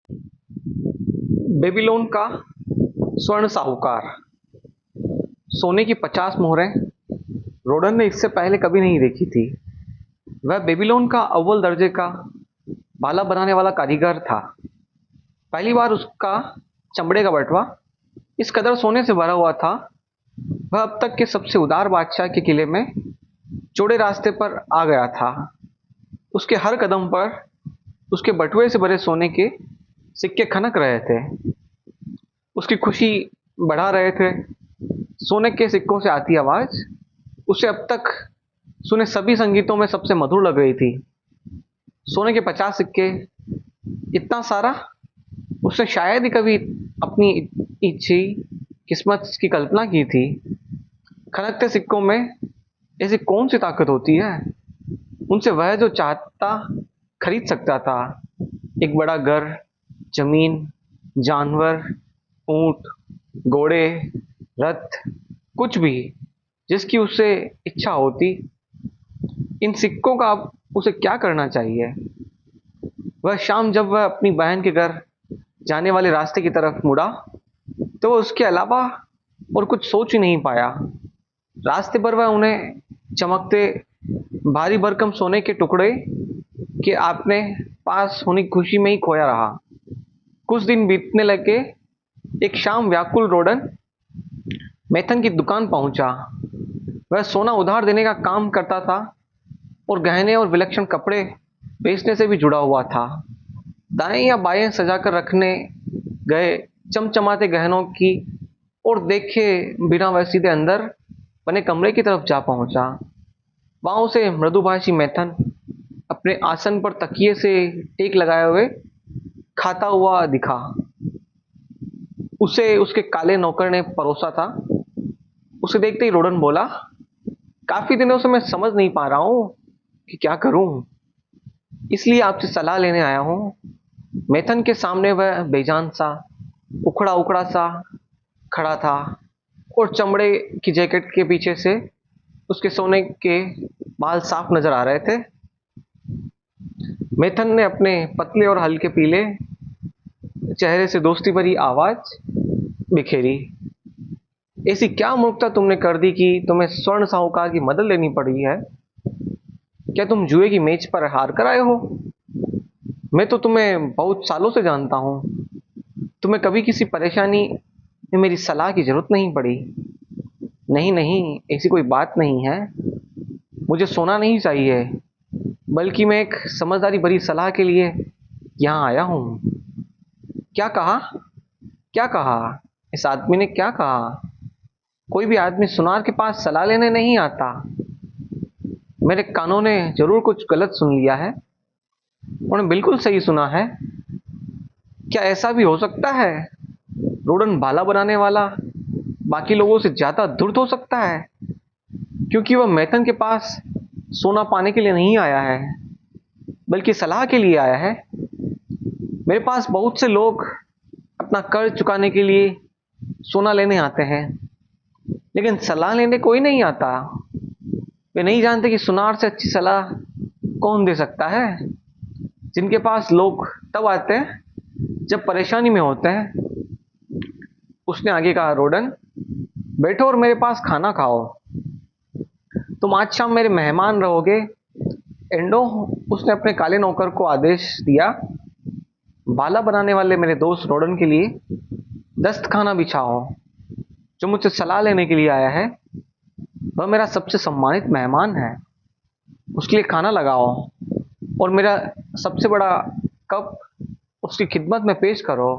Babylon का स्वर्ण साहूकार। सोने की 50 मोहरें रोडन ने इससे पहले कभी नहीं देखी थी। वह बेबीलोन का अव्वल दर्जे का भाला बनाने वाला कारीगर था। पहली बार उसका चमड़े का बटवा इस कदर सोने से भरा हुआ था। वह अब तक के सबसे उदार बादशाह के किले में चौड़े रास्ते पर आ गया था। उसके हर कदम पर उसके बटुए से भरे सोने के सिक्के खनक रहे थे। उसकी खुशी बढ़ा रहे थे। सोने के सिक्कों से आती आवाज उसे अब तक सुने सभी संगीतों में सबसे मधुर लग रही थी। सोने के 50 सिक्के, इतना सारा उसने शायद ही कभी अपनी इच्छी किस्मत की कल्पना की थी। खनकते सिक्कों में ऐसी कौन सी ताकत होती है? उनसे वह जो चाहता खरीद सकता था। एक बड़ा घर, जमीन, जानवर, ऊंट, घोड़े, रथ, कुछ भी जिसकी उसे इच्छा होती। इन सिक्कों का अब उसे क्या करना चाहिए? वह शाम जब वह अपनी बहन के घर जाने वाले रास्ते की तरफ मुड़ा तो वह उसके अलावा और कुछ सोच ही नहीं पाया। रास्ते पर वह उन्हें चमकते भारी भरकम सोने के टुकड़े के अपने पास होने की खुशी में ही खोया रहा। कुछ दिन बीतने लगे। एक शाम व्याकुल रोडन मैथन की दुकान पहुंचा। वह सोना उधार देने का काम करता था और गहने और विलक्षण कपड़े बेचने से भी जुड़ा हुआ था। दाएं या बाएं सजाकर रखने गए चमचमाते गहनों की और देखे बिना वह सीधे अंदर बने कमरे की तरफ जा पहुंचा। वहां उसे मृदुभाषी मैथन अपने आसन पर तकिए से टेक लगाए हुए खाता हुआ दिखा। उसे उसके काले नौकर ने परोसा था। उसे देखते ही रोडन बोला, काफी दिनों से मैं समझ नहीं पा रहा हूं कि क्या करूं, इसलिए आपसे सलाह लेने आया हूं। मैथन के सामने वह बेजान सा, उखड़ा उखड़ा सा खड़ा था और चमड़े की जैकेट के पीछे से उसके सोने के बाल साफ नजर आ रहे थे। मैथन ने अपने पतले और हल्के पीले चेहरे से दोस्ती भरी आवाज बिखेरी, ऐसी क्या मूर्खता तुमने कर दी कि तुम्हें स्वर्ण साहूकार की मदद लेनी पड़ी है? क्या तुम जुए की मेज पर हार कर आए हो? मैं तो तुम्हें बहुत सालों से जानता हूं। तुम्हें कभी किसी परेशानी में मेरी सलाह की जरूरत नहीं पड़ी। नहीं नहीं, ऐसी कोई बात नहीं है। मुझे सोना नहीं चाहिए, बल्कि मैं एक समझदारी भरी सलाह के लिए यहाँ आया हूँ। क्या कहा? क्या कहा? इस आदमी ने क्या कहा? कोई भी आदमी सुनार के पास सलाह लेने नहीं आता। मेरे कानों ने जरूर कुछ गलत सुन लिया है। उन्होंने बिल्कुल सही सुना है। क्या ऐसा भी हो सकता है रोडन भाला बनाने वाला बाकी लोगों से ज्यादा धूर्त हो सकता है, क्योंकि वह मैथन के पास सोना पाने के लिए नहीं आया है, बल्कि सलाह के लिए आया है। मेरे पास बहुत से लोग अपना कर्ज चुकाने के लिए सोना लेने आते हैं, लेकिन सलाह लेने कोई नहीं आता। वे नहीं जानते कि सुनार से अच्छी सलाह कौन दे सकता है। जिनके पास लोग तब आते हैं जब परेशानी में होते हैं। उसने आगे कहा, रोडन बैठो और मेरे पास खाना खाओ। तुम आज शाम मेरे मेहमान रहोगे। एंडो, उसने अपने काले नौकर को आदेश दिया, भाला बनाने वाले मेरे दोस्त रोडन के लिए दस्त खाना बिछाओ। जो मुझसे सलाह लेने के लिए आया है वह मेरा सबसे सम्मानित मेहमान है। उसके लिए खाना लगाओ और मेरा सबसे बड़ा कप उसकी खिदमत में पेश करो।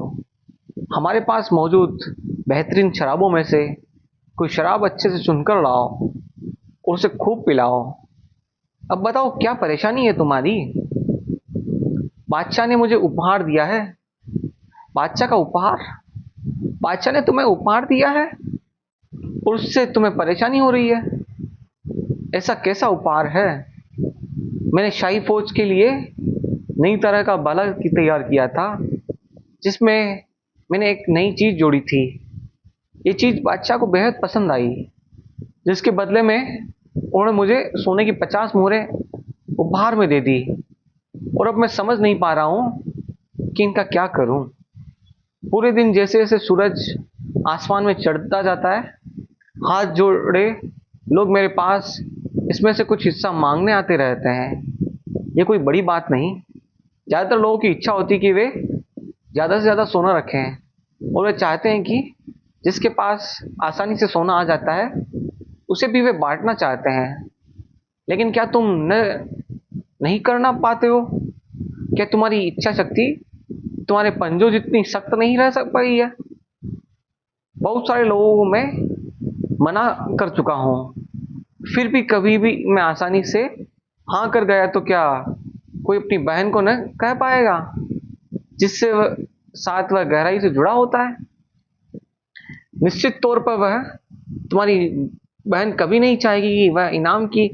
हमारे पास मौजूद बेहतरीन शराबों में से कोई शराब अच्छे से चुनकर लाओ और उसे खूब पिलाओ। अब बताओ, क्या परेशानी है तुम्हारी? बादशाह ने मुझे उपहार दिया है। बादशाह का उपहार? बादशाह ने तुम्हें उपहार दिया है और उससे तुम्हें परेशानी हो रही है? ऐसा कैसा उपहार है? मैंने शाही फौज के लिए नई तरह का भाला की तैयार किया था, जिसमें मैंने एक नई चीज जोड़ी थी। ये चीज बादशाह को बेहद पसंद आई, जिसके बदले में उन्होंने मुझे सोने की 50 मोहरें उपहार में दे दी। और अब मैं समझ नहीं पा रहा हूँ कि इनका क्या करूं। पूरे दिन जैसे जैसे सूरज आसमान में चढ़ता जाता है, हाथ जोड़े लोग मेरे पास इसमें से कुछ हिस्सा मांगने आते रहते हैं। ये कोई बड़ी बात नहीं। ज़्यादातर लोगों की इच्छा होती है कि वे ज़्यादा से ज़्यादा सोना रखें, और वे चाहते हैं कि जिसके पास आसानी से सोना आ जाता है उसे भी वे बांटना चाहते हैं। लेकिन क्या तुम न नहीं करना पाते हो? क्या तुम्हारी इच्छा शक्ति तुम्हारे पंजों जितनी सख्त नहीं रह सक पाई है? बहुत सारे लोगों को मैं मना कर चुका हूँ, फिर भी कभी भी मैं आसानी से हाँ कर गया तो क्या कोई अपनी बहन को न कह पाएगा जिससे वह साथ वह गहराई से जुड़ा होता है? निश्चित तौर पर वह तुम्हारी बहन कभी नहीं चाहेगी कि वह इनाम की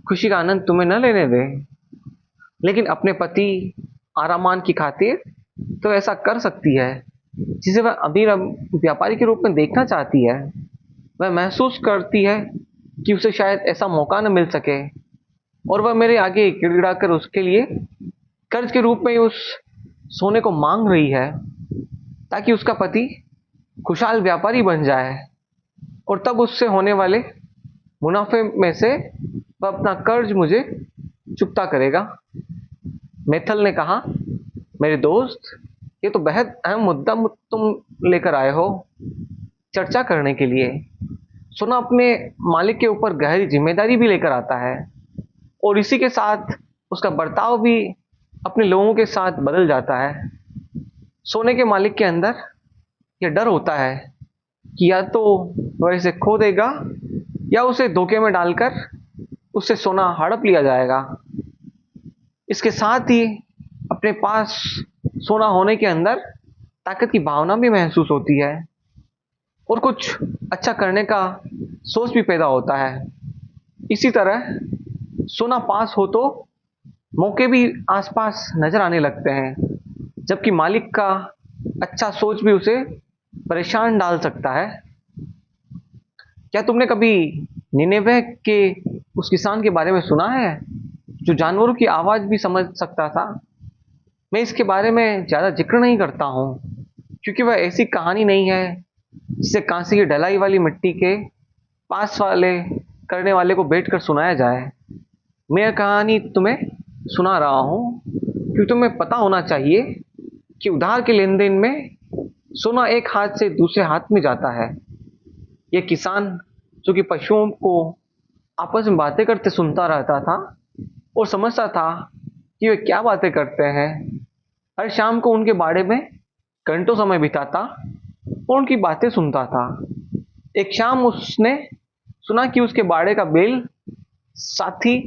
खुशी का आनंद तुम्हें न लेने दे। लेकिन अपने पति आरामान की खातिर तो ऐसा कर सकती है, जिसे वह अमीर व्यापारी के रूप में देखना चाहती है। वह महसूस करती है कि उसे शायद ऐसा मौका न मिल सके, और वह मेरे आगे गिड़गिड़ा कर उसके लिए कर्ज के रूप में उस सोने को मांग रही है, ताकि उसका पति खुशहाल व्यापारी बन जाए, और तब उससे होने वाले मुनाफे में से वह अपना कर्ज मुझे चुकता करेगा। मेथल ने कहा, मेरे दोस्त, ये तो बेहद अहम मुद्दा तुम लेकर आए हो चर्चा करने के लिए। सोना अपने मालिक के ऊपर गहरी जिम्मेदारी भी लेकर आता है, और इसी के साथ उसका बर्ताव भी अपने लोगों के साथ बदल जाता है। सोने के मालिक के अंदर यह डर होता है कि या तो वह इसे खो देगा या उसे धोखे में डालकर उससे सोना हड़प लिया जाएगा। इसके साथ ही अपने पास सोना होने के अंदर ताकत की भावना भी महसूस होती है, और कुछ अच्छा करने का सोच भी पैदा होता है। इसी तरह सोना पास हो तो मौके भी आसपास नजर आने लगते हैं, जबकि मालिक का अच्छा सोच भी उसे परेशान डाल सकता है। क्या तुमने कभी निनेवे के उस किसान के बारे में सुना है जो जानवरों की आवाज भी समझ सकता था? मैं इसके बारे में ज्यादा जिक्र नहीं करता हूँ, क्योंकि वह ऐसी कहानी नहीं है जिसे कांसे की ढलाई वाली मिट्टी के पास वाले करने वाले को बैठकर सुनाया जाए। मैं यह कहानी तुम्हें सुना रहा हूँ क्योंकि तुम्हें पता होना चाहिए कि उधार के लेन देन में सोना एक हाथ से दूसरे हाथ में जाता है। यह किसान, जो कि पशुओं को आपस में बातें करते सुनता रहता था और समझता था कि वे क्या बातें करते हैं, हर शाम को उनके बाड़े में घंटों समय बिताता और उनकी बातें सुनता था। एक शाम उसने सुना कि उसके बाड़े का बैल साथी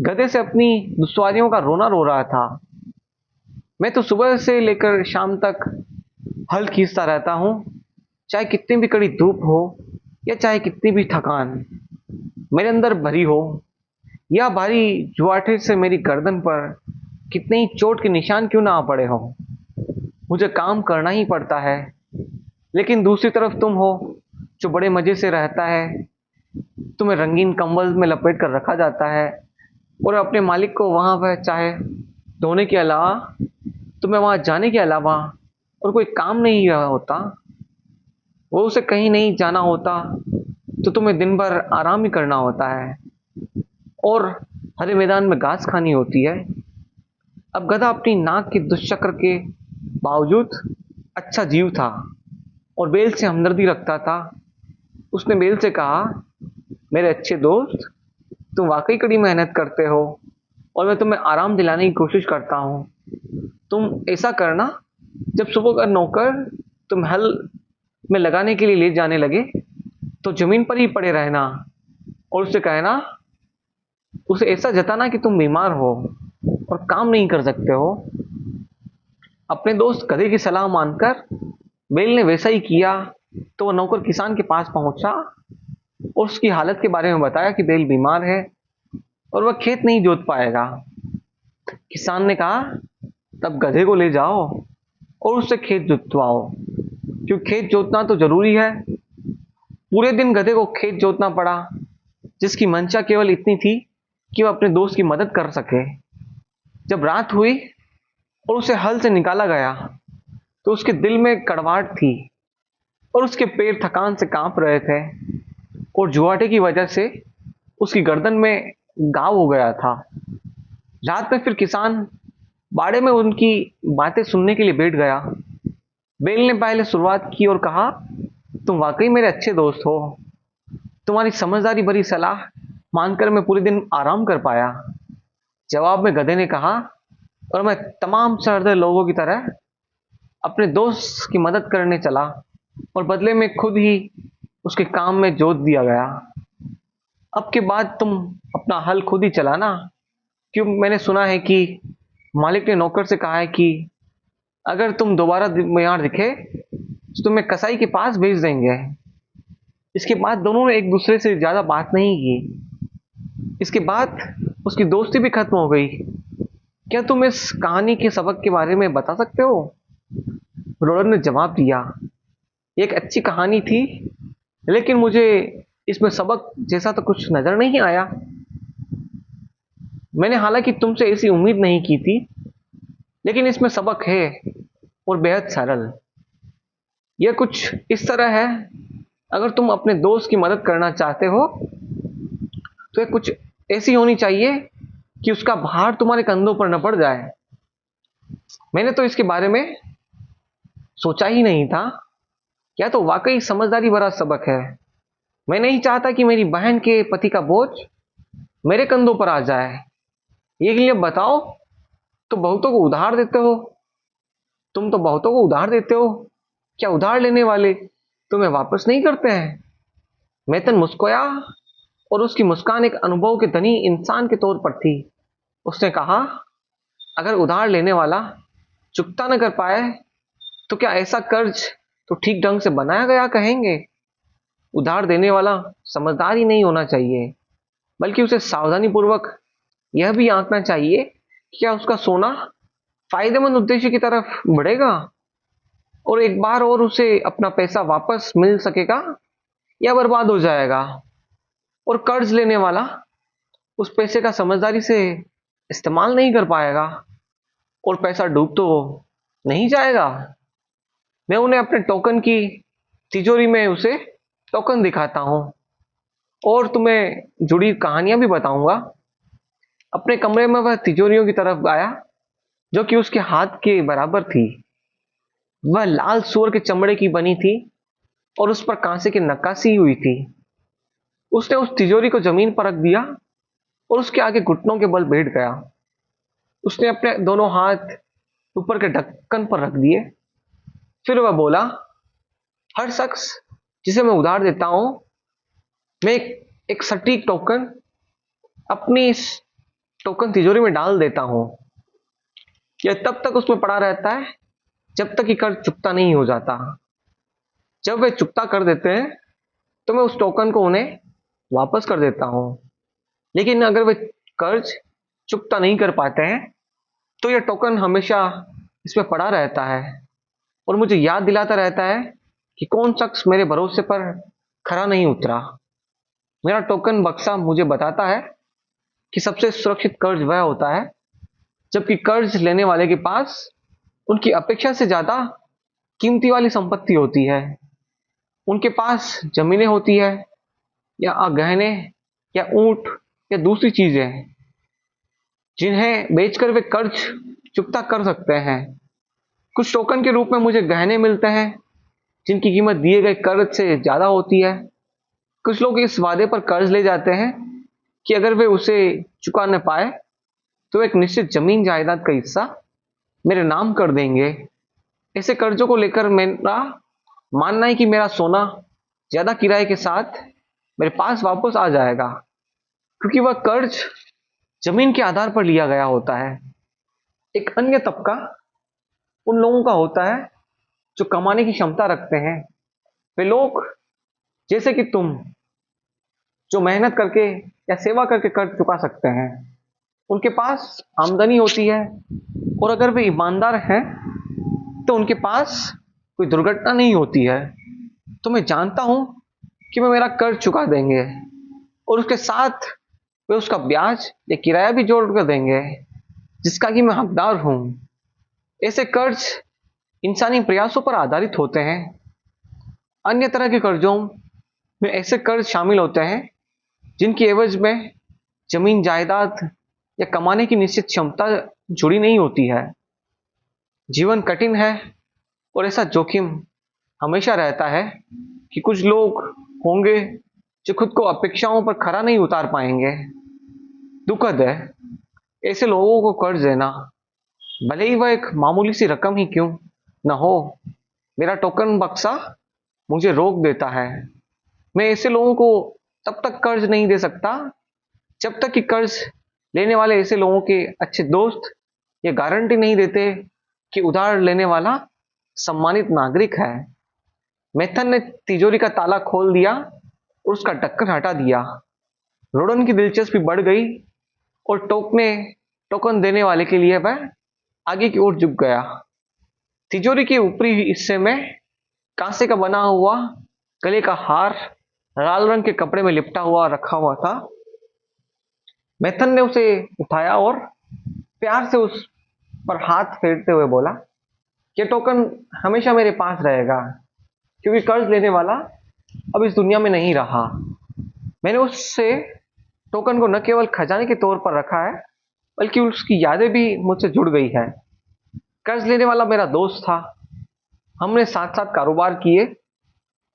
गधे से अपनी दुश्वारियों का रोना रो रहा था। मैं तो सुबह से लेकर शाम तक हल खींचता रहता हूँ, चाहे कितनी भी कड़ी धूप हो या चाहे कितनी भी थकान मेरे अंदर भरी हो, या भारी जुआठे से मेरी गर्दन पर कितने ही चोट के निशान क्यों ना आ पड़े हो, मुझे काम करना ही पड़ता है। लेकिन दूसरी तरफ तुम हो जो बड़े मजे से रहता है, तुम्हें रंगीन कंबल में लपेट कर रखा जाता है, और अपने मालिक को वहां वह चाहे धोने के अलावा, तुम्हें वहां जाने के अलावा और कोई काम नहीं रहा होता। वो उसे कहीं नहीं जाना होता तो तुम्हें दिन भर आराम ही करना होता है और हरे मैदान में घास खानी होती है। अब गधा अपनी नाक के दुष्चक्र के बावजूद अच्छा जीव था और बैल से हमदर्दी रखता था। उसने बैल से कहा, मेरे अच्छे दोस्त, तुम वाकई कड़ी मेहनत करते हो और मैं तुम्हें आराम दिलाने की कोशिश करता हूँ। तुम ऐसा करना, जब सुबह का नौकर तुम हल में लगाने के लिए ले जाने लगे तो जमीन पर ही पड़े रहना और उससे कहना, उसे ऐसा जताना कि तुम बीमार हो और काम नहीं कर सकते हो। अपने दोस्त गधे की सलाह मानकर बैल ने वैसा ही किया। तो वह नौकर किसान के पास पहुंचा और उसकी हालत के बारे में बताया कि बैल बीमार है और वह खेत नहीं जोत पाएगा। किसान ने कहा, तब गधे को ले जाओ और उससे खेत जोतवाओ, क्योंकि खेत जोतना तो जरूरी है। पूरे दिन गधे को खेत जोतना पड़ा, जिसकी मंशा केवल इतनी थी कि वह अपने दोस्त की मदद कर सके। जब रात हुई और उसे हल से निकाला गया तो उसके दिल में कड़वाहट थी और उसके पैर थकान से कांप रहे थे और जुआटे की वजह से उसकी गर्दन में घाव हो गया था। रात में फिर किसान बाड़े में उनकी बातें सुनने के लिए बैठ गया। बेल ने पहले शुरुआत की और कहा, तुम वाकई मेरे अच्छे दोस्त हो। तुम्हारी समझदारी भरी सलाह मानकर मैं पूरे दिन आराम कर पाया। जवाब में गधे ने कहा, और मैं तमाम सहृदय लोगों की तरह अपने दोस्त की मदद करने चला और बदले में खुद ही उसके काम में जोत दिया गया। अब के बाद तुम अपना हल खुद ही चलाना, क्यों मैंने सुना है कि मालिक ने नौकर से कहा है कि अगर तुम दोबारा यहाँ दिखे तो तुम्हें कसाई के पास भेज देंगे। इसके बाद दोनों ने एक दूसरे से ज्यादा बात नहीं की। इसके बाद उसकी दोस्ती भी खत्म हो गई। क्या तुम इस कहानी के सबक के बारे में बता सकते हो? रोडन ने जवाब दिया, ये एक अच्छी कहानी थी, लेकिन मुझे इसमें सबक जैसा तो कुछ नजर नहीं आया। मैंने हालांकि तुमसे ऐसी उम्मीद नहीं की थी, लेकिन इसमें सबक है और बेहद सरल। यह कुछ इस तरह है, अगर तुम अपने दोस्त की मदद करना चाहते हो तो यह कुछ ऐसी होनी चाहिए कि उसका भार तुम्हारे कंधों पर न पड़ जाए। मैंने तो इसके बारे में सोचा ही नहीं था। यह तो वाकई समझदारी भरा सबक है। मैं नहीं चाहता कि मेरी बहन के पति का बोझ मेरे कंधों पर आ जाए। ये लिए बताओ, तो बहुतों को उधार देते हो तुम तो बहुतों को उधार देते हो, क्या उधार लेने वाले तुम्हें वापस नहीं करते हैं? मैथन मुस्कुराया और उसकी मुस्कान एक अनुभव के धनी इंसान के तौर पर थी। उसने कहा, अगर उधार लेने वाला चुकता न कर पाए तो क्या ऐसा कर्ज तो ठीक ढंग से बनाया गया कहेंगे? उधार देने वाला समझदार ही नहीं होना चाहिए, बल्कि उसे सावधानी पूर्वक यह भी आंकना चाहिए कि क्या उसका सोना फायदेमंद उद्देश्य की तरफ बढ़ेगा और एक बार और उसे अपना पैसा वापस मिल सकेगा या बर्बाद हो जाएगा। और कर्ज लेने वाला उस पैसे का समझदारी से इस्तेमाल नहीं कर पाएगा और पैसा डूब तो नहीं जाएगा। मैं उन्हें अपने टोकन की तिजोरी में उसे टोकन दिखाता हूँ और तुम्हें जुड़ी कहानियां भी बताऊंगा। अपने कमरे में वह तिजोरियों की तरफ आया जो कि उसके हाथ के बराबर थी। वह लाल सूअर के चमड़े की बनी थी और उस पर कांसे की नक्काशी हुई थी। उसने उस तिजोरी को जमीन पर रख दिया और उसके आगे घुटनों के बल बैठ गया। उसने अपने दोनों हाथ ऊपर के ढक्कन पर रख दिए। फिर वह बोला, हर शख्स जिसे मैं उधार देता हूं, मैं एक सटीक टोकन अपनी इस टोकन तिजोरी में डाल देता हूं। यह तब तक उसमें पड़ा रहता है जब तक कि कर्ज चुकता नहीं हो जाता। जब वे चुकता कर देते हैं तो मैं उस टोकन को उन्हें वापस कर देता हूं। लेकिन अगर वे कर्ज चुकता नहीं कर पाते हैं तो यह टोकन हमेशा इसमें पड़ा रहता है और मुझे याद दिलाता रहता है कि कौन शख्स मेरे भरोसे पर खरा नहीं उतरा। मेरा टोकन बक्सा मुझे बताता है कि सबसे सुरक्षित कर्ज वह होता है जबकि कर्ज लेने वाले के पास उनकी अपेक्षा से ज्यादा कीमती वाली संपत्ति होती है। उनके पास जमीनें होती है या गहने या ऊंट या दूसरी चीजें जिन्हें बेचकर वे कर्ज चुकता कर सकते हैं। कुछ टोकन के रूप में मुझे गहने मिलते हैं जिनकी कीमत दिए गए कर्ज से ज्यादा होती है। कुछ लोग इस वादे पर कर्ज ले जाते हैं कि अगर वे उसे चुका न पाए तो एक निश्चित जमीन जायदाद का हिस्सा मेरे नाम कर देंगे। ऐसे कर्जों को लेकर मेरा मानना है कि मेरा सोना ज्यादा किराए के साथ मेरे पास वापस आ जाएगा, क्योंकि वह कर्ज जमीन के आधार पर लिया गया होता है। एक अन्य तबका उन लोगों का होता है जो कमाने की क्षमता रखते हैं। वे लोग जैसे कि तुम, जो मेहनत करके या सेवा करके कर्ज चुका सकते हैं। उनके पास आमदनी होती है और अगर वे ईमानदार हैं तो उनके पास कोई दुर्घटना नहीं होती है। तो मैं जानता हूं कि वे मेरा कर्ज चुका देंगे और उसके साथ वे उसका ब्याज या किराया भी जोड़ कर देंगे जिसका कि मैं हकदार हूं। ऐसे कर्ज इंसानी प्रयासों पर आधारित होते हैं। अन्य तरह के कर्जों में ऐसे कर्ज शामिल होते हैं जिनकी एवज में जमीन जायदाद या कमाने की निश्चित क्षमता जुड़ी नहीं होती है। जीवन कठिन है और ऐसा जोखिम हमेशा रहता है कि कुछ लोग होंगे जो खुद को अपेक्षाओं पर खरा नहीं उतार पाएंगे। दुखद है ऐसे लोगों को कर्ज देना, भले ही वह एक मामूली सी रकम ही क्यों न हो। मेरा टोकन बक्सा मुझे रोक देता है। मैं ऐसे लोगों को तब तक कर्ज नहीं दे सकता जब तक कि कर्ज लेने वाले ऐसे लोगों के अच्छे दोस्त ये गारंटी नहीं देते कि उधार लेने वाला सम्मानित नागरिक है। मेथन ने तिजोरी का ताला खोल दिया और उसका ढक्कन हटा दिया। रोडन की दिलचस्पी बढ़ गई और टोकन देने वाले के लिए वह आगे की ओर झुक गया। तिजोरी के ऊपरी हिस्से में कांसे का बना हुआ गले का हार लाल रंग के कपड़े में लिपटा हुआ रखा हुआ था। मेथन ने उसे उठाया और प्यार से उस पर हाथ फेरते हुए बोला, यह टोकन हमेशा मेरे पास रहेगा क्योंकि कर्ज लेने वाला अब इस दुनिया में नहीं रहा। मैंने उससे टोकन को न केवल खजाने के तौर पर रखा है बल्कि उसकी यादें भी मुझसे जुड़ गई है। कर्ज लेने वाला मेरा दोस्त था। हमने साथ साथ कारोबार किए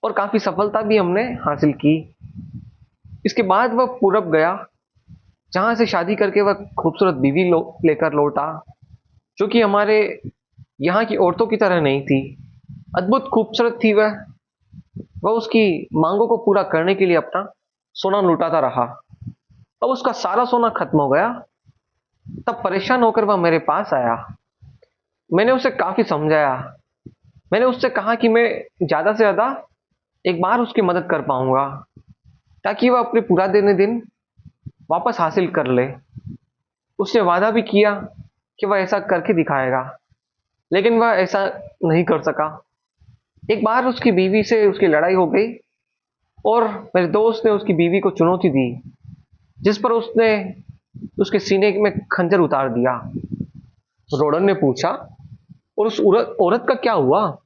और काफी सफलता भी हमने हासिल की। इसके बाद वह पूरब गया जहां से शादी करके वह खूबसूरत बीवी लेकर लौटा जो कि हमारे यहाँ की औरतों की तरह नहीं थी। अद्भुत खूबसूरत थी वह उसकी मांगों को पूरा करने के लिए अपना सोना लुटाता रहा। अब उसका सारा सोना खत्म हो गया। तब परेशान होकर वह मेरे पास आया। मैंने उसे काफी समझाया। मैंने उससे कहा कि मैं ज्यादा से ज्यादा एक बार उसकी मदद कर पाऊंगा ताकि वह अपने पूरा दिन वापस हासिल कर ले। उसने वादा भी किया कि वह ऐसा करके दिखाएगा, लेकिन वह ऐसा नहीं कर सका। एक बार उसकी बीवी से उसकी लड़ाई हो गई और मेरे दोस्त ने उसकी बीवी को चुनौती दी जिस पर उसने उसके सीने में खंजर उतार दिया। रोडन ने पूछा, और उस औरत का क्या हुआ?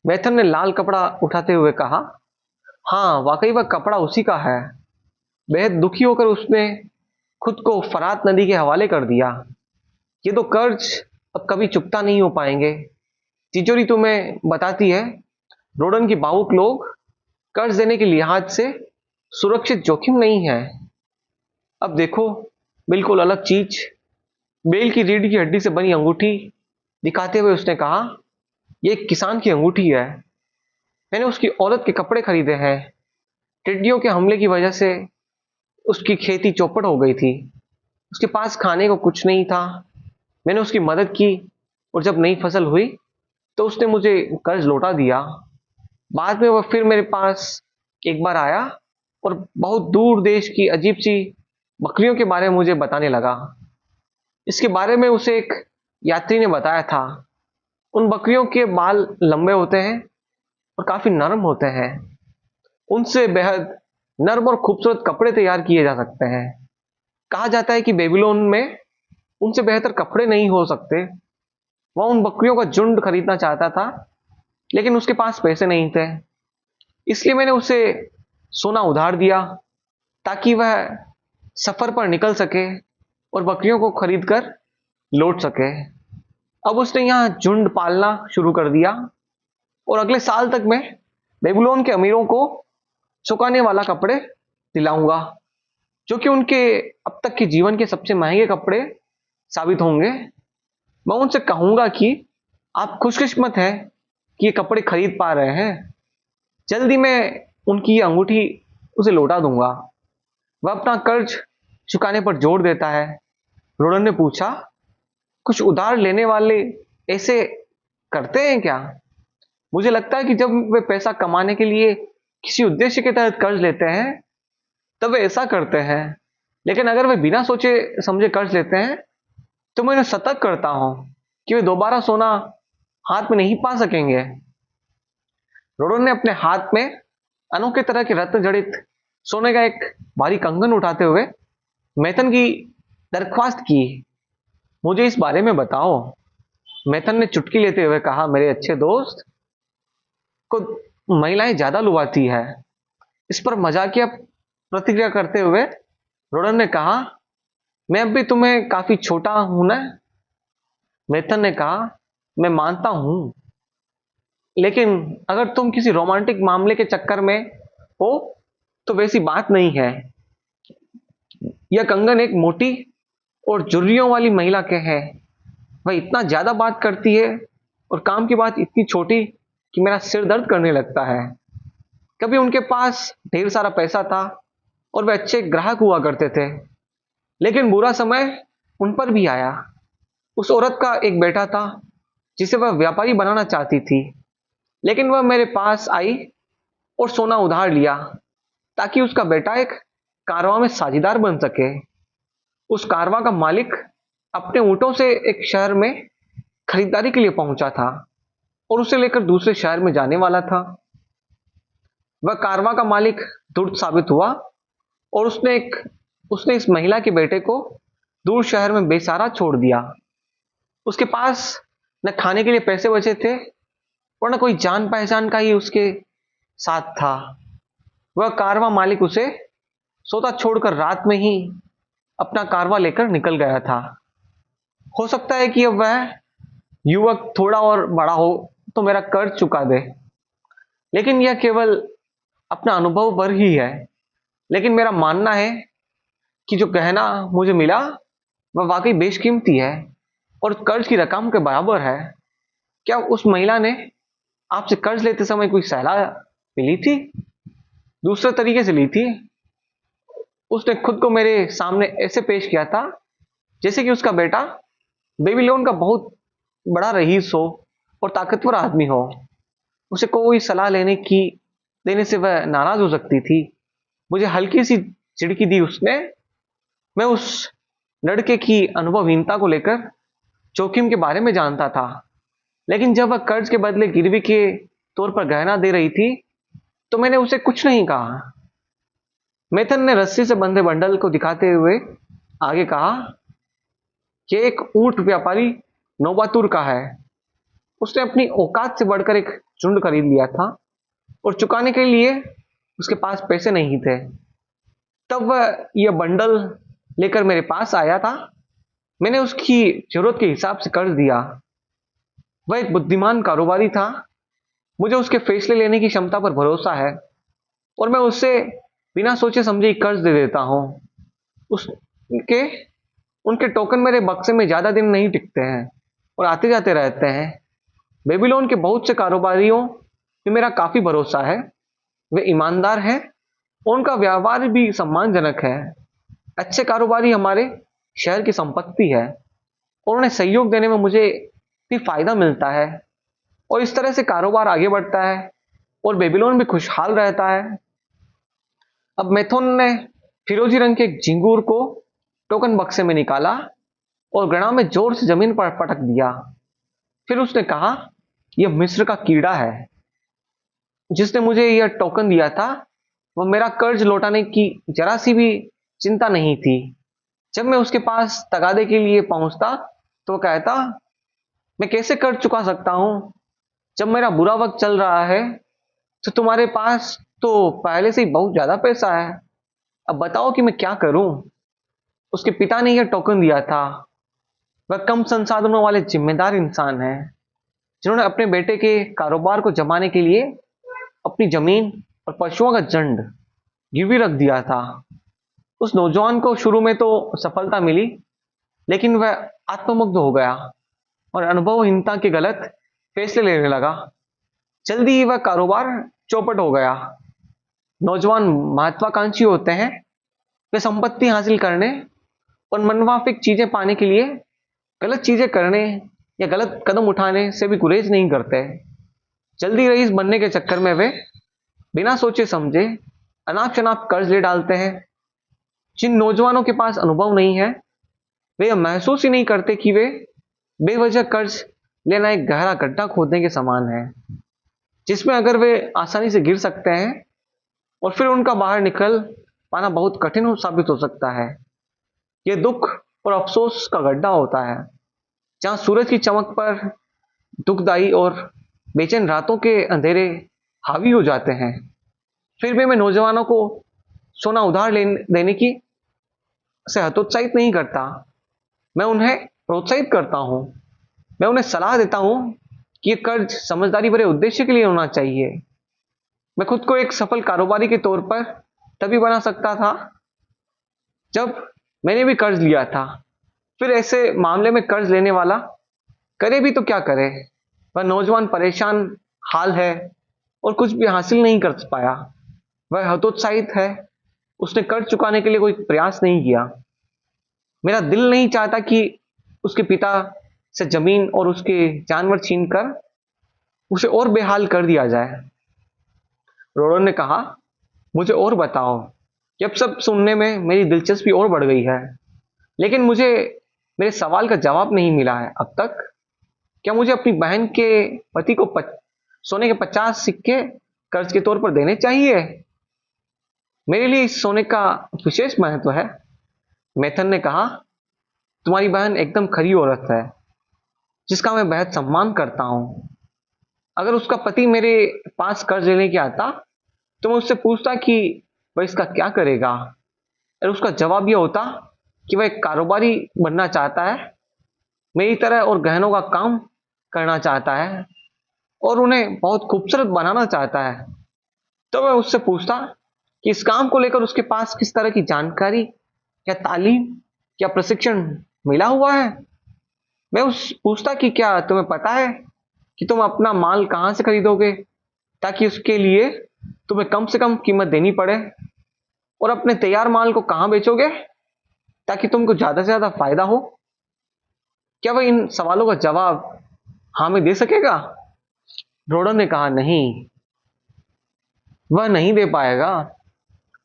मैथन ने लाल कपड़ा उठाते हुए कहा, हाँ वाकई वह कपड़ा उसी का है। बेहद दुखी होकर उसने खुद को फरात नदी के हवाले कर दिया। ये तो कर्ज अब कभी चुकता नहीं हो पाएंगे। तिजोरी तुम्हें बताती है रोडन की भावुक लोग कर्ज देने के लिहाज से सुरक्षित जोखिम नहीं है। अब देखो, बिल्कुल अलग चीज। बेल की रीढ़ की हड्डी से बनी अंगूठी दिखाते हुए उसने कहा, यह एक किसान की अंगूठी है। मैंने उसकी औरत के कपड़े खरीदे हैं। टिड्डियों के हमले की वजह से उसकी खेती चौपट हो गई थी। उसके पास खाने को कुछ नहीं था। मैंने उसकी मदद की और जब नई फसल हुई तो उसने मुझे कर्ज लौटा दिया। बाद में वह फिर मेरे पास एक बार आया और बहुत दूर देश की अजीब सी बकरियों के बारे में मुझे बताने लगा। इसके बारे में उसे एक यात्री ने बताया था। उन बकरियों के बाल लंबे होते हैं और काफी नरम होते हैं। उनसे बेहद नर्म और खूबसूरत कपड़े तैयार किए जा सकते हैं। कहा जाता है कि बेबीलोन में उनसे बेहतर कपड़े नहीं हो सकते। वह उन बकरियों का झुंड खरीदना चाहता था लेकिन उसके पास पैसे नहीं थे। इसलिए मैंने उसे सोना उधार दिया ताकि वह सफर पर निकल सके और बकरियों को खरीद कर लौट सके। अब उसने यहाँ झुंड पालना शुरू कर दिया और अगले साल तक मैं बेबीलोन के अमीरों को चौंकाने वाला कपड़े दिलाऊंगा जो कि उनके अब तक के जीवन के सबसे महंगे कपड़े साबित होंगे। मैं उनसे कहूंगा कि आप खुशकिस्मत हैं कि ये कपड़े खरीद पा रहे हैं। जल्दी मैं उनकी ये अंगूठी उसे लौटा दूंगा। वह अपना कर्ज चुकाने पर जोर देता है। रोडन ने पूछा, कुछ उधार लेने वाले ऐसे करते हैं क्या? मुझे लगता है कि जब वे पैसा कमाने के लिए किसी उद्देश्य के तहत कर्ज लेते हैं तब वे ऐसा करते हैं, लेकिन अगर वे बिना सोचे समझे कर्ज लेते हैं तो मैं उन्हें सतर्क करता हूं कि वे दोबारा सोना हाथ में नहीं पा सकेंगे। रोडन ने अपने हाथ में अनोखे तरह के रत्न जड़ित सोने का एक भारी कंगन उठाते हुए मैथन की दरख्वास्त की, मुझे इस बारे में बताओ। मेथन ने चुटकी लेते हुए कहा, मेरे अच्छे दोस्त को महिलाएं ज्यादा लुभाती है। इस पर मजाकिया प्रतिक्रिया करते हुए रोडन ने कहा, मैं अब भी तुम्हें काफी छोटा हूं ना। मेथन ने कहा, मैं मानता हूं, लेकिन अगर तुम किसी रोमांटिक मामले के चक्कर में हो तो वैसी बात नहीं है। यह कंगन एक मोटी और झुर्रियों वाली महिला के है। वह इतना ज्यादा बात करती है और काम की बात इतनी छोटी कि मेरा सिर दर्द करने लगता है। कभी उनके पास ढेर सारा पैसा था और वे अच्छे ग्राहक हुआ करते थे, लेकिन बुरा समय उन पर भी आया। उस औरत का एक बेटा था जिसे वह व्यापारी बनाना चाहती थी, लेकिन वह मेरे पास आई और सोना उधार लिया ताकि उसका बेटा एक कारवां में साझेदार बन सके। उस कारवां का मालिक अपने ऊंटों से एक शहर में खरीदारी के लिए पहुंचा था और उसे लेकर दूसरे शहर में जाने वाला था। वह कारवां का मालिक धूर्त साबित हुआ और उसने इस महिला के बेटे को दूर शहर में बेसहारा छोड़ दिया। उसके पास न खाने के लिए पैसे बचे थे और न कोई जान पहचान का ही उसके साथ था। वह कारवां मालिक उसे सोता छोड़कर रात में ही अपना कारवां लेकर निकल गया था। हो सकता है कि अब वह युवक थोड़ा और बड़ा हो तो मेरा कर्ज चुका दे, लेकिन यह केवल अपना अनुभव भर ही है। लेकिन मेरा मानना है कि जो गहना मुझे मिला वह वाकई बेशकीमती है और कर्ज की रकम के बराबर है। क्या उस महिला ने आपसे कर्ज लेते समय कोई सलाह ली थी? दूसरे तरीके से ली थी। उसने खुद को मेरे सामने ऐसे पेश किया था जैसे कि उसका बेटा बेबीलोन का बहुत बड़ा रईस हो और ताकतवर आदमी हो। उसे कोई सलाह देने से वह नाराज हो सकती थी। मुझे हल्की सी चिड़की दी उसने। मैं उस लड़के की अनुभवहीनता को लेकर जोखिम के बारे में जानता था, लेकिन जब वह कर्ज के बदले गिरवी के तौर पर गहना दे रही थी तो मैंने उसे कुछ नहीं कहा। मेथन ने रस्सी से बंधे बंडल को दिखाते हुए आगे कहा, यह एक ऊंट व्यापारी नोबातुर का है। उसने अपनी औकात से बढ़कर एक झुंड खरीद लिया था और चुकाने के लिए उसके पास पैसे नहीं थे। तब वह यह बंडल लेकर मेरे पास आया था। मैंने उसकी जरूरत के हिसाब से कर्ज दिया। वह एक बुद्धिमान कारोबारी था। मुझे उसके फैसले लेने की क्षमता पर भरोसा है और मैं उससे बिना सोचे समझे ही कर्ज दे देता हूं। उसके उनके टोकन मेरे बक्से में ज्यादा दिन नहीं टिकते हैं और आते जाते रहते हैं। बेबीलोन के बहुत से कारोबारियों में मेरा काफी भरोसा है। वे ईमानदार हैं और उनका व्यवहार भी सम्मानजनक है। अच्छे कारोबारी हमारे शहर की संपत्ति है और उन्हें सहयोग देने में मुझे भी फायदा मिलता है और इस तरह से कारोबार आगे बढ़ता है और बेबीलोन भी खुशहाल रहता है। अब मेथोन ने फिरोजी रंग के एक झिंगूर को टोकन बक्से में निकाला और गणा में जोर से जमीन पर पटक दिया। फिर उसने कहा, यह मिस्र का कीड़ा है। जिसने मुझे यह टोकन दिया था वह मेरा कर्ज लौटाने की जरा सी भी चिंता नहीं थी। जब मैं उसके पास तगादे के लिए पहुंचता तो वह कहता, मैं कैसे कर्ज चुका सकता हूं जब मेरा बुरा वक्त चल रहा है। तो तुम्हारे पास तो पहले से ही बहुत ज्यादा पैसा है। अब बताओ कि मैं क्या करूं। उसके पिता ने यह टोकन दिया था। वह कम संसाधनों वाले जिम्मेदार इंसान है जिन्होंने अपने बेटे के कारोबार को जमाने के लिए अपनी जमीन और पशुओं का झुंड गिरवी रख दिया था। उस नौजवान को शुरू में तो सफलता मिली, लेकिन वह आत्ममुग्ध हो गया और अनुभवहीनता के गलत फैसले लेने लगा। जल्दी ही वह कारोबार चौपट हो गया। नौजवान महत्वाकांक्षी होते हैं। वे संपत्ति हासिल करने और मनमाफिक चीजें पाने के लिए गलत चीजें करने या गलत कदम उठाने से भी गुरेज नहीं करते। जल्दी रईस बनने के चक्कर में वे बिना सोचे समझे अनाप शनाप कर्ज ले डालते हैं। जिन नौजवानों के पास अनुभव नहीं है वे यह महसूस ही नहीं करते कि वे बेवजह कर्ज लेना एक गहरा गड्ढा खोदने के समान है, जिसमें अगर वे आसानी से गिर सकते हैं और फिर उनका बाहर निकल पाना बहुत कठिन साबित हो सकता है। यह दुख और अफसोस का गड्ढा होता है। जहाँ सूरज की चमक पर दुखदाई और बेचैन रातों के अंधेरे हावी हो जाते हैं। फिर भी मैं नौजवानों को सोना उधार देने की से हतोत्साहित नहीं करता। मैं उन्हें प्रोत्साहित करता हूँ। मैं उन्हें सलाह देता हूँ कि ये कर्ज समझदारी भरे उद्देश्य के लिए होना चाहिए। मैं खुद को एक सफल कारोबारी के तौर पर तभी बना सकता था जब मैंने भी कर्ज लिया था। फिर ऐसे मामले में कर्ज लेने वाला करे भी तो क्या करे? वह नौजवान परेशान हाल है और कुछ भी हासिल नहीं कर पाया। वह हतोत्साहित है। उसने कर्ज चुकाने के लिए कोई प्रयास नहीं किया। मेरा दिल नहीं चाहता कि उसके पिता से जमीन और उसके जानवर छीनकर उसे और बेहाल कर दिया जाए। रोडन ने कहा, मुझे और बताओ। अब सब सुनने में मेरी दिलचस्पी और बढ़ गई है, लेकिन मुझे मेरे सवाल का जवाब नहीं मिला है अब तक। क्या मुझे अपनी बहन के पति को सोने के 50 सिक्के कर्ज के तौर पर देने चाहिए? मेरे लिए इस सोने का विशेष महत्व है। मेथन ने कहा, तुम्हारी बहन एकदम खरी औरत है जिसका मैं बेहद सम्मान करता हूं। अगर उसका पति मेरे पास कर्ज लेने के आता तो मैं उससे पूछता कि वह इसका क्या करेगा, और उसका जवाब यह होता कि वह एक कारोबारी बनना चाहता है, मेरी तरह, और गहनों का काम करना चाहता है और उन्हें बहुत खूबसूरत बनाना चाहता है। तो मैं उससे पूछता कि इस काम को लेकर उसके पास किस तरह की जानकारी या तालीम या प्रशिक्षण मिला हुआ है। मैं उस पूछता कि क्या तुम्हें पता है कि तुम अपना माल कहाँ से खरीदोगे ताकि उसके लिए तुम्हें कम से कम कीमत देनी पड़े, और अपने तैयार माल को कहाँ बेचोगे ताकि तुमको ज्यादा से ज्यादा फायदा हो। क्या वह इन सवालों का जवाब हाँ में दे सकेगा? रोडन ने कहा, नहीं, वह नहीं दे पाएगा।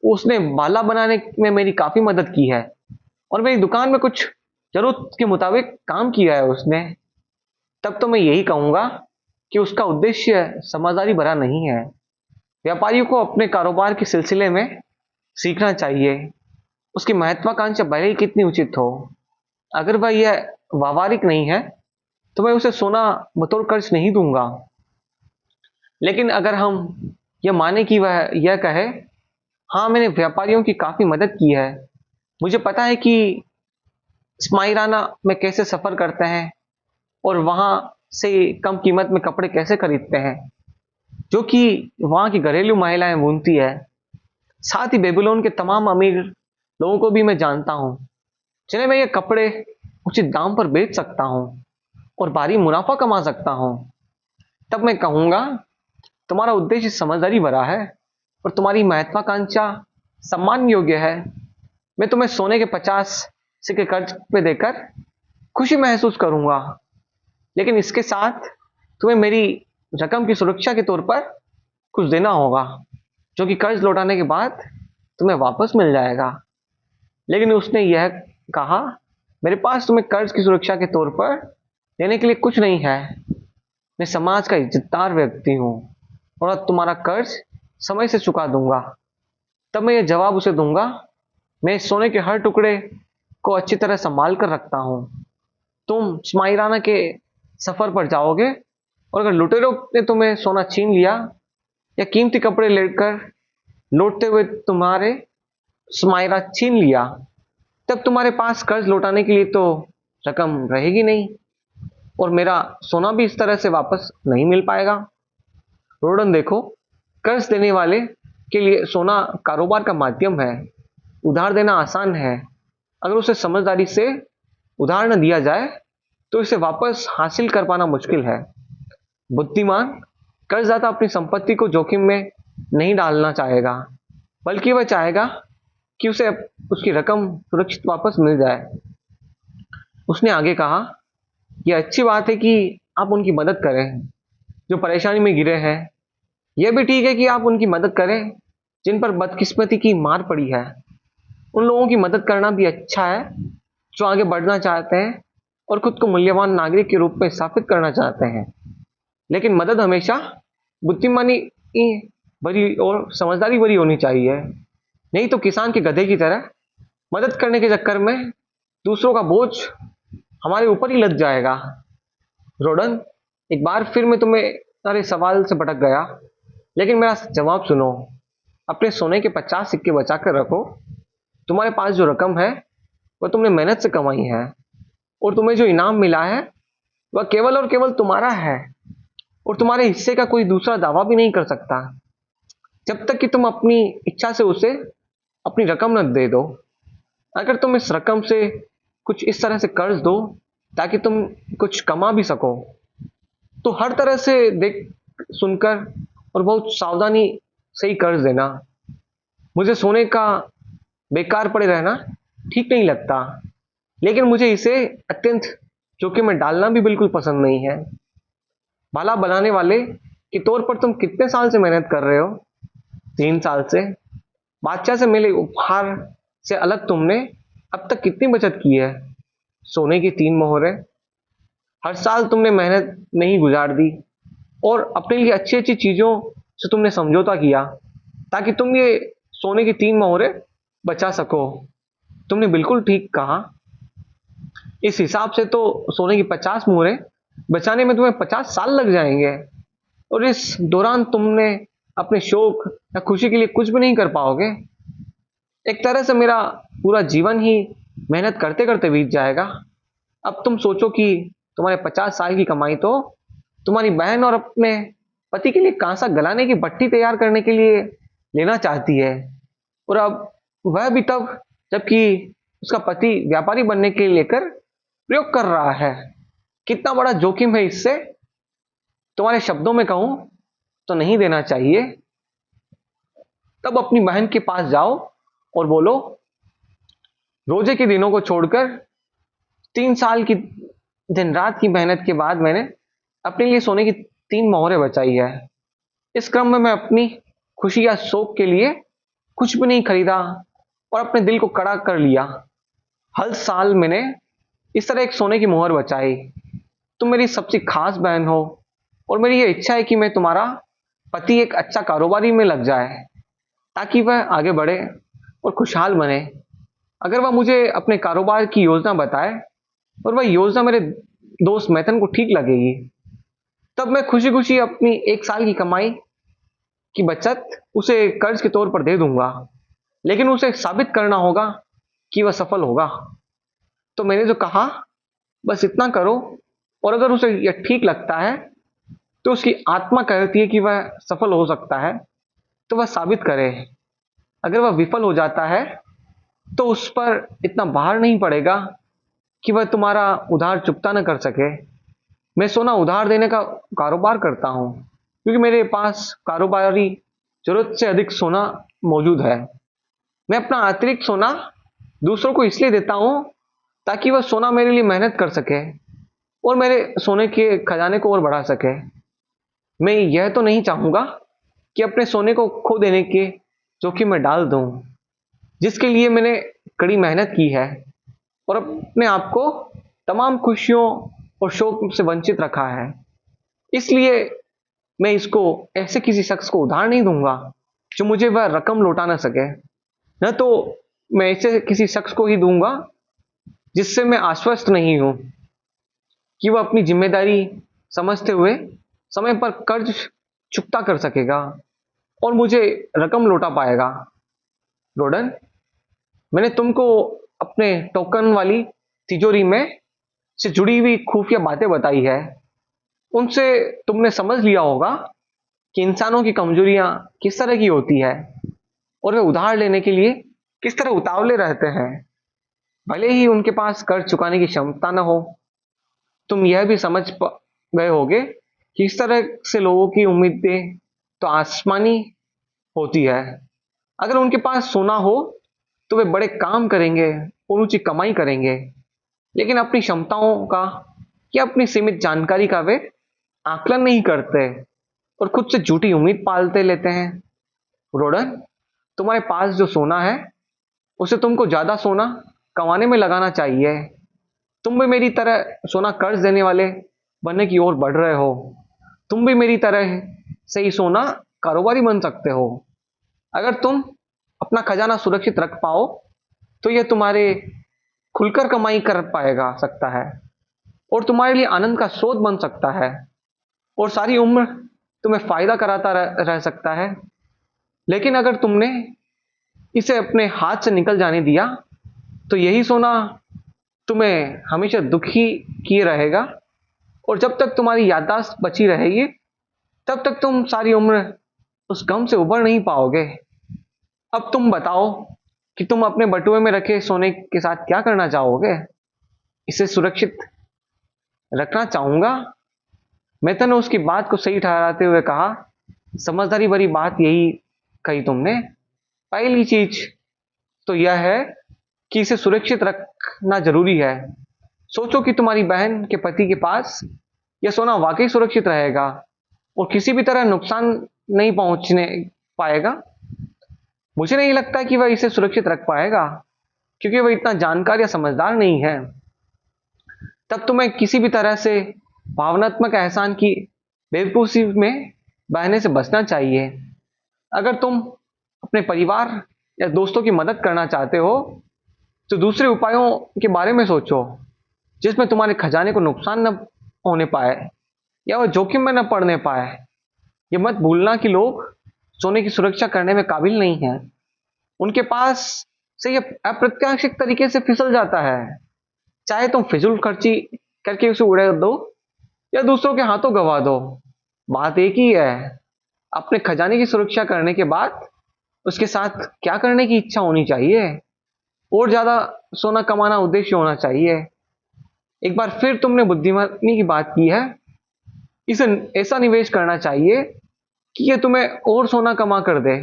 उसने बाला बनाने में मेरी काफी मदद की है और मेरी दुकान में कुछ जरूरत के मुताबिक काम किया है उसने। तब तो मैं यही कहूंगा कि उसका उद्देश्य समझदारी भरा नहीं है। व्यापारियों को अपने कारोबार के सिलसिले में सीखना चाहिए, उसकी महत्वाकांक्षा भले ही कितनी उचित हो। अगर वह यह व्यावहारिक नहीं है तो मैं उसे सोना बतौर कर्ज नहीं दूंगा। लेकिन अगर हम यह माने कि वह यह कहे, हाँ, मैंने व्यापारियों की काफी मदद की है, मुझे पता है कि स्माइराना में कैसे सफर करते हैं और वहां से कम कीमत में कपड़े कैसे खरीदते हैं जो कि वहां की घरेलू महिलाएं बुनती है। साथ ही बेबीलोन के तमाम अमीर लोगों को भी मैं जानता हूं जिन्हें मैं ये कपड़े उचित दाम पर बेच सकता हूं और भारी मुनाफा कमा सकता हूं। तब मैं कहूंगा, तुम्हारा उद्देश्य समझदारी भरा है और तुम्हारी महत्वाकांक्षा सम्मान योग्य है। मैं तुम्हें सोने के 50 सिक्के कर्ज पे देकर खुशी महसूस करूंगा, लेकिन इसके साथ तुम्हें मेरी रकम की सुरक्षा के तौर पर कुछ देना होगा जो कि कर्ज लौटाने के बाद तुम्हें वापस मिल जाएगा। लेकिन उसने यह कहा, मेरे पास तुम्हें कर्ज की सुरक्षा के तौर पर देने के लिए कुछ नहीं है। मैं समाज का इज्जतदार व्यक्ति हूँ और अब तुम्हारा कर्ज समय से चुका दूंगा। तब मैं यह जवाब उसे दूंगा, मैं इस सोने के हर टुकड़े को अच्छी तरह संभाल कर रखता हूँ। तुम स्माइराना के सफर पर जाओगे और अगर लुटेरों ने तुम्हें सोना छीन लिया या कीमती कपड़े लेकर लौटते हुए तुम्हारे स्माइरा छीन लिया, तब तुम्हारे पास कर्ज लौटाने के लिए तो रकम रहेगी नहीं और मेरा सोना भी इस तरह से वापस नहीं मिल पाएगा। रोडन, देखो, कर्ज देने वाले के लिए सोना कारोबार का माध्यम है। उधार देना आसान है। अगर उसे समझदारी से उधार न दिया जाए तो इसे वापस हासिल कर पाना मुश्किल है। बुद्धिमान कर्जदाता अपनी संपत्ति को जोखिम में नहीं डालना चाहेगा, बल्कि वह चाहेगा कि उसे उसकी रकम सुरक्षित वापस मिल जाए। उसने आगे कहा, यह अच्छी बात है कि आप उनकी मदद करें जो परेशानी में गिरे हैं। यह भी ठीक है कि आप उनकी मदद करें जिन पर बदकिस्मती की मार पड़ी है। उन लोगों की मदद करना भी अच्छा है जो आगे बढ़ना चाहते हैं और खुद को मूल्यवान नागरिक के रूप में स्थापित करना चाहते हैं। लेकिन मदद हमेशा बुद्धिमानी भरी और समझदारी भरी होनी चाहिए। नहीं तो किसान के गधे की तरह मदद करने के चक्कर में दूसरों का बोझ हमारे ऊपर ही लग जाएगा। रोडन, एक बार फिर मैं तुम्हें अरे सवाल से भटक गया, लेकिन मेरा जवाब सुनो। अपने सोने के 50 सिक्के बचा कर रखो। तुम्हारे पास जो रकम है वह तुमने मेहनत से कमाई है, और तुम्हें जो इनाम मिला है वह केवल और केवल तुम्हारा है, और तुम्हारे हिस्से का कोई दूसरा दावा भी नहीं कर सकता जब तक कि तुम अपनी इच्छा से उसे अपनी रकम न दे दो। अगर तुम इस रकम से कुछ इस तरह से कर्ज दो ताकि तुम कुछ कमा भी सको, तो हर तरह से देख सुनकर और बहुत सावधानी से ही कर्ज देना। मुझे सोने का बेकार पड़े रहना ठीक नहीं लगता, लेकिन मुझे इसे अत्यंत जोखिम में डालना भी बिल्कुल पसंद नहीं है। भला बनाने वाले के तौर पर तुम कितने साल से मेहनत कर रहे हो? 3 साल से। बादशाह से मिले उपहार से अलग तुमने अब तक कितनी बचत की है? सोने की 3 मोहरें। हर साल तुमने मेहनत नहीं गुजार दी, और अपने लिए अच्छी अच्छी चीजों से तुमने समझौता किया ताकि तुम ये सोने की 3 मोहरें बचा सको। तुमने बिल्कुल ठीक कहा। इस हिसाब से तो सोने की 50 मोहरें बचाने में तुम्हें 50 साल लग जाएंगे, और इस दौरान तुमने अपने शौक या खुशी के लिए कुछ भी नहीं कर पाओगे। एक तरह से मेरा पूरा जीवन ही मेहनत करते करते बीत जाएगा। अब तुम सोचो कि तुम्हारे 50 साल की कमाई तो तुम्हारी बहन और अपने पति के लिए कांसा गलाने की भट्टी तैयार करने के लिए लेना चाहती है, और अब वह भी तब जबकि उसका पति व्यापारी बनने के लिए लेकर प्रयोग कर रहा है। कितना बड़ा जोखिम है इससे, तुम्हारे शब्दों में कहूं तो नहीं देना चाहिए। तब अपनी बहन के पास जाओ और बोलो, रोजे के दिनों को छोड़कर 3 साल की दिन रात की मेहनत के बाद मैंने अपने लिए सोने की 3 मोहरें बचाई है। इस क्रम में मैं अपनी खुशी या शौक के लिए कुछ भी नहीं खरीदा, और अपने दिल को कड़ा कर लिया। हर साल मैंने इस तरह एक सोने की मोहर बचाई। तुम मेरी सबसे खास बहन हो, और मेरी ये इच्छा है कि मैं तुम्हारा पति एक अच्छा कारोबारी में लग जाए ताकि वह आगे बढ़े और खुशहाल बने। अगर वह मुझे अपने कारोबार की योजना बताए और वह योजना मेरे दोस्त मैथन को ठीक लगेगी, तब मैं खुशी खुशी अपनी 1 साल की कमाई की बचत उसे कर्ज के तौर पर दे दूंगा। लेकिन उसे साबित करना होगा कि वह सफल होगा। तो मैंने जो कहा बस इतना करो, और अगर उसे यह ठीक लगता है तो उसकी आत्मा कहती है कि वह सफल हो सकता है, तो वह साबित करे। अगर वह विफल हो जाता है तो उस पर इतना भार नहीं पड़ेगा कि वह तुम्हारा उधार चुकता न कर सके। मैं सोना उधार देने का कारोबार करता हूँ, क्योंकि मेरे पास कारोबारी जरूरत से अधिक सोना मौजूद है। मैं अपना अतिरिक्त सोना दूसरों को इसलिए देता हूँ ताकि वह सोना मेरे लिए मेहनत कर सके और मेरे सोने के खजाने को और बढ़ा सके। मैं यह तो नहीं चाहूंगा कि अपने सोने को खो देने के जोखिम में डाल दूं, जिसके लिए मैंने कड़ी मेहनत की है और अपने आप को तमाम खुशियों और शौक से वंचित रखा है। इसलिए मैं इसको ऐसे किसी शख्स को उधार नहीं दूंगा जो मुझे वह रकम लौटा ना सके। न तो मैं ऐसे किसी शख्स को ही दूंगा जिससे मैं आश्वस्त नहीं हूं कि वह अपनी जिम्मेदारी समझते हुए समय पर कर्ज चुकता कर सकेगा और मुझे रकम लौटा पाएगा। रोडन, मैंने तुमको अपने टोकन वाली तिजोरी में से जुड़ी हुई खुफिया बातें बताई है। उनसे तुमने समझ लिया होगा कि इंसानों की कमजोरियां किस तरह की होती है और वे उधार लेने के लिए किस तरह उतावले रहते हैं, भले ही उनके पास कर्ज चुकाने की क्षमता न हो। तुम यह भी समझ गए होगे कि इस तरह से लोगों की उम्मीदें तो आसमानी होती है। अगर उनके पास सोना हो तो वे बड़े काम करेंगे और ऊंची कमाई करेंगे, लेकिन अपनी क्षमताओं का या अपनी सीमित जानकारी का वे आकलन नहीं करते और खुद से झूठी उम्मीद पालते लेते हैं। रोडन, तुम्हारे पास जो सोना है उसे तुमको ज्यादा सोना कमाने में लगाना चाहिए। तुम भी मेरी तरह सोना कर्ज देने वाले बनने की ओर बढ़ रहे हो। तुम भी मेरी तरह से ही सोना कारोबारी बन सकते हो। अगर तुम अपना खजाना सुरक्षित रख पाओ तो यह तुम्हारे खुलकर कमाई कर पाएगा सकता है। और तुम्हारे लिए आनंद का स्रोत बन सकता है और सारी उम्र तुम्हें फायदा कराता रह सकता है। लेकिन अगर तुमने इसे अपने हाथ से निकल जाने दिया तो यही सोना तुम्हें हमेशा दुखी किए रहेगा और जब तक तुम्हारी याददाश्त बची रहेगी तब तक तुम सारी उम्र उस गम से उबर नहीं पाओगे। अब तुम बताओ कि तुम अपने बटुए में रखे सोने के साथ क्या करना चाहोगे? इसे सुरक्षित रखना चाहूंगा। मेथन ने उसकी बात को सही ठहराते हुए कहा, समझदारी भरी बात यही कही तुमने। पहली चीज तो यह है कि इसे सुरक्षित रखना जरूरी है। सोचो कि तुम्हारी बहन के पति के पास यह सोना वाकई सुरक्षित रहेगा और किसी भी तरह नुकसान नहीं पहुंचने पाएगा। मुझे नहीं लगता कि वह इसे सुरक्षित रख पाएगा क्योंकि वह इतना जानकार या समझदार नहीं है। तब तुम्हें किसी भी तरह से भावनात्मक एहसान की बेवकूफ़ी में बहने से बचना चाहिए। अगर तुम अपने परिवार या दोस्तों की मदद करना चाहते हो तो दूसरे उपायों के बारे में सोचो जिसमें तुम्हारे खजाने को नुकसान न होने पाए या वह जोखिम में न पड़ने पाए। ये मत भूलना कि लोग सोने की सुरक्षा करने में काबिल नहीं हैं। उनके पास से यह अप्रत्याशित तरीके से फिसल जाता है। चाहे तुम फिजूल खर्ची करके उसे उड़ा दो या दूसरों के हाथों गवा दो, बात एक ही है। अपने खजाने की सुरक्षा करने के बाद उसके साथ क्या करने की इच्छा होनी चाहिए। और ज्यादा सोना कमाना उद्देश्य होना चाहिए। एक बार फिर तुमने बुद्धिमानी की बात की है। इसे ऐसा निवेश करना चाहिए कि यह तुम्हें और सोना कमा कर दे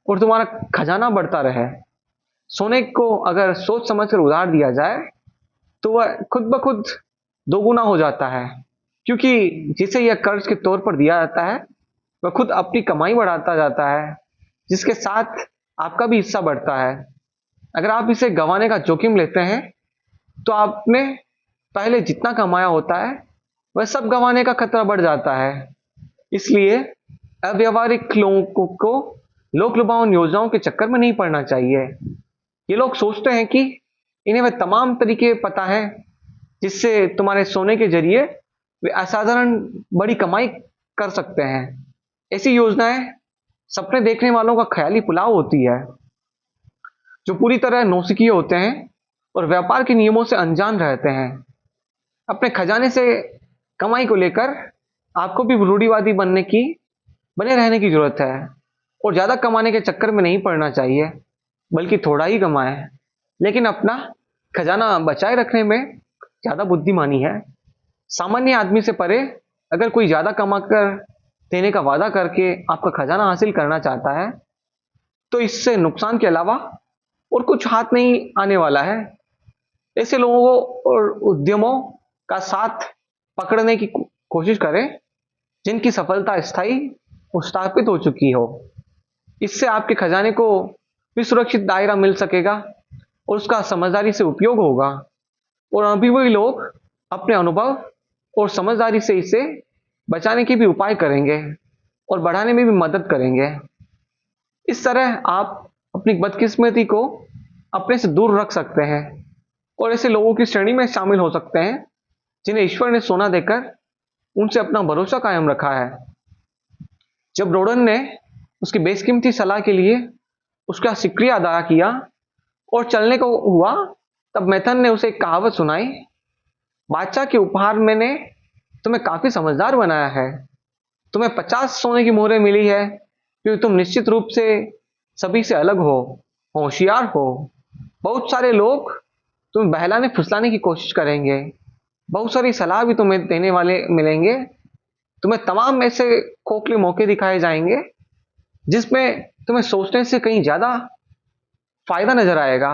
और तुम्हारा खजाना बढ़ता रहे। सोने को अगर सोच समझ कर उधार दिया जाए तो वह खुद ब खुद दोगुना हो जाता है, क्योंकि जिसे यह कर्ज के तौर पर दिया जाता है वह खुद अपनी कमाई बढ़ाता जाता है, जिसके साथ आपका भी हिस्सा बढ़ता है। अगर आप इसे गंवाने का जोखिम लेते हैं तो आपने पहले जितना कमाया होता है वह सब गंवाने का खतरा बढ़ जाता है। इसलिए अव्यावहारिक लोगों को लोक लुभावन योजनाओं के चक्कर में नहीं पड़ना चाहिए। ये लोग सोचते हैं कि इन्हें वह तमाम तरीके पता है जिससे तुम्हारे सोने के जरिए वे असाधारण बड़ी कमाई कर सकते हैं। ऐसी योजनाएं सपने देखने वालों का ख्याली पुलाव होती है जो पूरी तरह नौसिखिए होते हैं और व्यापार के नियमों से अनजान रहते हैं। अपने खजाने से कमाई को लेकर आपको भी रूढ़िवादी बने रहने की जरूरत है और ज्यादा कमाने के चक्कर में नहीं पड़ना चाहिए, बल्कि थोड़ा ही कमाए लेकिन अपना खजाना बचाए रखने में ज्यादा बुद्धिमानी है। सामान्य आदमी से परे अगर कोई ज्यादा कमा कर देने का वादा करके आपका खजाना हासिल करना चाहता है तो इससे नुकसान के अलावा और कुछ हाथ नहीं आने वाला है। ऐसे लोगों को और उद्यमों का साथ पकड़ने की कोशिश करें जिनकी सफलता स्थायी और स्थापित हो चुकी हो। इससे आपके खजाने को भी सुरक्षित दायरा मिल सकेगा और उसका समझदारी से उपयोग होगा और अभी भी लोग अपने अनुभव और समझदारी से इसे बचाने के भी उपाय करेंगे और बढ़ाने में भी मदद करेंगे। इस तरह आप अपनी बदकिस्मती को अपने से दूर रख सकते हैं और ऐसे लोगों की श्रेणी में शामिल हो सकते हैं जिन्हें ईश्वर ने सोना देकर उनसे अपना भरोसा कायम रखा है। जब रोडन ने उसकी बेशकीमती सलाह के लिए उसका शुक्रिया अदा किया और चलने को हुआ तब मेथन ने उसे एक कहावत सुनाई, बादशाह के उपहार मैंने तुम्हें काफी समझदार बनाया है। तुम्हें 50 सोने की मोहरें मिली है क्योंकि तुम निश्चित रूप से सभी से अलग हो, होशियार हो। बहुत सारे लोग तुम्हें बहलाने फुसलाने की कोशिश करेंगे, बहुत सारी सलाह भी तुम्हें देने वाले मिलेंगे। तुम्हें तमाम ऐसे खोखले मौके दिखाए जाएंगे जिसमें तुम्हें सोचने से कहीं ज्यादा फायदा नजर आएगा।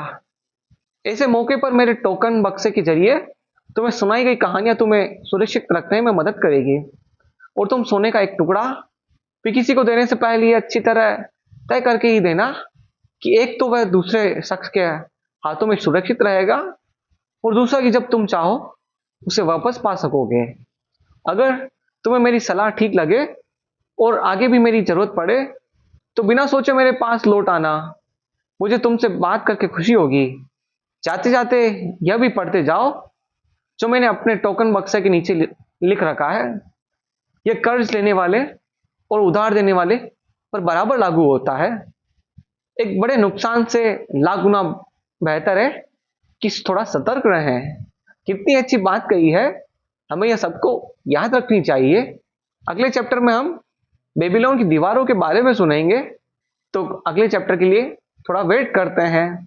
ऐसे मौके पर मेरे टोकन बक्से के जरिए तुम्हें सुनाई गई कहानियां तुम्हें सुरक्षित रखने में मदद करेगी और तुम सोने का एक टुकड़ा भी किसी को देने से पहले अच्छी तरह तय करके ही देना कि एक तो वह दूसरे शख्स के हाथों में सुरक्षित रहेगा और दूसरा कि जब तुम चाहो उसे वापस पा सकोगे। अगर तुम्हें मेरी सलाह ठीक लगे और आगे भी मेरी जरूरत पड़े तो बिना सोचे मेरे पास लौट आना। मुझे तुमसे बात करके खुशी होगी। जाते जाते यह भी पढ़ते जाओ जो मैंने अपने टोकन बक्से के नीचे लिख रखा है, यह कर्ज लेने वाले और उधार देने वाले पर बराबर लागू होता है। एक बड़े नुकसान से लाख गुना बेहतर है कि थोड़ा सतर्क रहें। कितनी अच्छी बात कही है, हमें यह सबको याद रखनी चाहिए। अगले चैप्टर में हम बेबीलोन की दीवारों के बारे में सुनेंगे, तो अगले चैप्टर के लिए थोड़ा वेट करते हैं।